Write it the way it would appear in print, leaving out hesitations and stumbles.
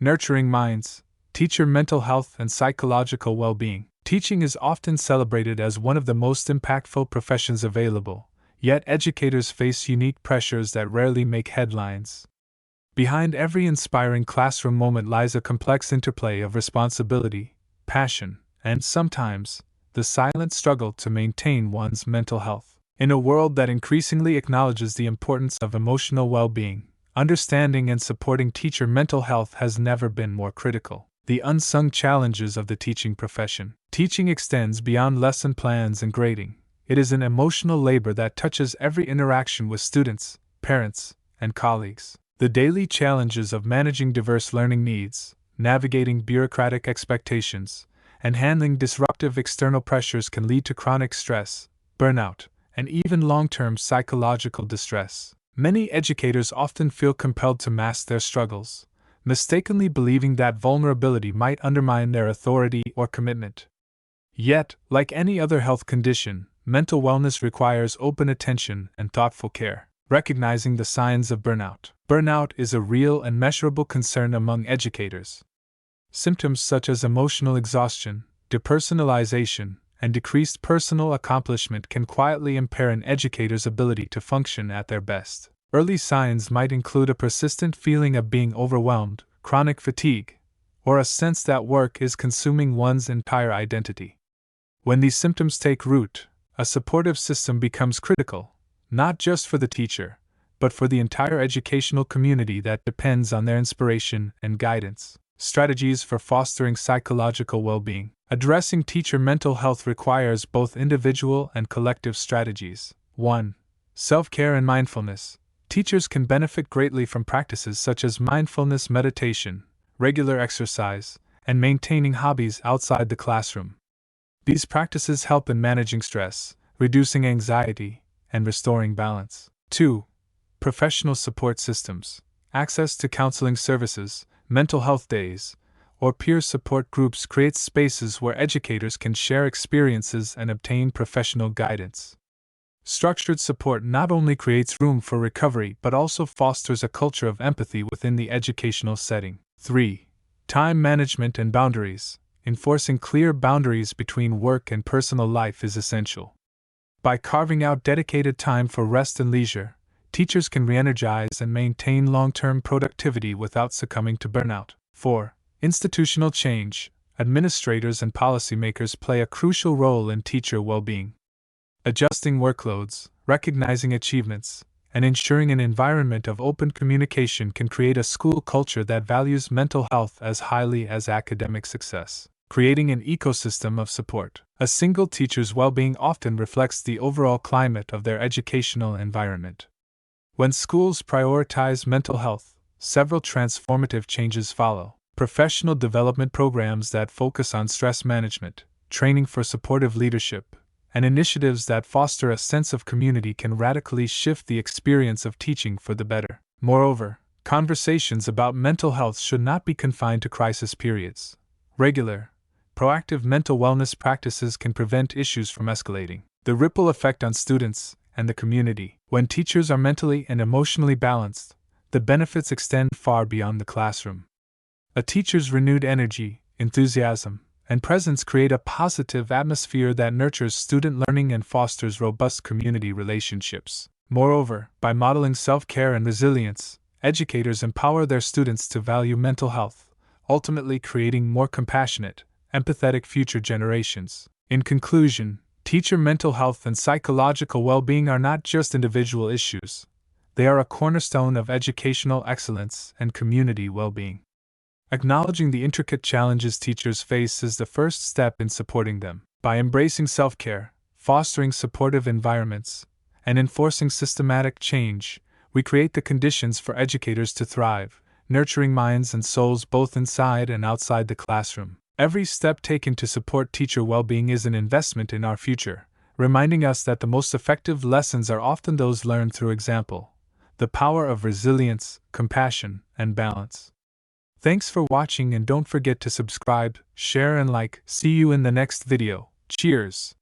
Nurturing minds, teacher mental health and psychological well-being. Teaching is often celebrated as one of the most impactful professions available, yet educators face unique pressures that rarely make headlines. Behind every inspiring classroom moment lies a complex interplay of responsibility, passion, and sometimes, the silent struggle to maintain one's mental health. In a world that increasingly acknowledges the importance of emotional well-being, understanding and supporting teacher mental health has never been more critical. The unsung challenges of the teaching profession. Teaching extends beyond lesson plans and grading. It is an emotional labor that touches every interaction with students, parents, and colleagues. The daily challenges of managing diverse learning needs, navigating bureaucratic expectations, and handling disruptive external pressures can lead to chronic stress, burnout, and even long-term psychological distress. Many educators often feel compelled to mask their struggles, mistakenly believing that vulnerability might undermine their authority or commitment. Yet, like any other health condition, mental wellness requires open attention and thoughtful care. Recognizing the signs of burnout. Burnout is a real and measurable concern among educators. Symptoms such as emotional exhaustion, depersonalization, and decreased personal accomplishment can quietly impair an educator's ability to function at their best. Early signs might include a persistent feeling of being overwhelmed, chronic fatigue, or a sense that work is consuming one's entire identity. When these symptoms take root, a supportive system becomes critical, not just for the teacher, but for the entire educational community that depends on their inspiration and guidance. Strategies for fostering psychological well-being. Addressing teacher mental health requires both individual and collective strategies. 1. Self-care and mindfulness. Teachers can benefit greatly from practices such as mindfulness meditation, regular exercise, and maintaining hobbies outside the classroom. These practices help in managing stress, reducing anxiety, and restoring balance. 2. Professional support systems. Access to counseling services, mental health days, or peer support groups creates spaces where educators can share experiences and obtain professional guidance. Structured support not only creates room for recovery but also fosters a culture of empathy within the educational setting. 3. Time management and boundaries. Enforcing clear boundaries between work and personal life is essential. By carving out dedicated time for rest and leisure, teachers can re-energize and maintain long-term productivity without succumbing to burnout. 4. Institutional change. Administrators and policymakers play a crucial role in teacher well-being. Adjusting workloads, recognizing achievements, and ensuring an environment of open communication can create a school culture that values mental health as highly as academic success. Creating an ecosystem of support. A single teacher's well-being often reflects the overall climate of their educational environment. When schools prioritize mental health, several transformative changes follow. Professional development programs that focus on stress management, training for supportive leadership, and initiatives that foster a sense of community can radically shift the experience of teaching for the better. Moreover, conversations about mental health should not be confined to crisis periods. Regular, proactive mental wellness practices can prevent issues from escalating. The ripple effect on students and the community. When teachers are mentally and emotionally balanced, the benefits extend far beyond the classroom. A teacher's renewed energy, enthusiasm, and presence create a positive atmosphere that nurtures student learning and fosters robust community relationships. Moreover, by modeling self-care and resilience, educators empower their students to value mental health, ultimately creating more compassionate, empathetic future generations. In conclusion, teacher mental health and psychological well-being are not just individual issues. They are a cornerstone of educational excellence and community well-being. Acknowledging the intricate challenges teachers face is the first step in supporting them. By embracing self-care, fostering supportive environments, and enforcing systematic change, we create the conditions for educators to thrive, nurturing minds and souls both inside and outside the classroom. Every step taken to support teacher well-being is an investment in our future, reminding us that the most effective lessons are often those learned through example. The power of resilience, compassion, and balance. Thanks for watching and don't forget to subscribe, share and like. See you in the next video. Cheers!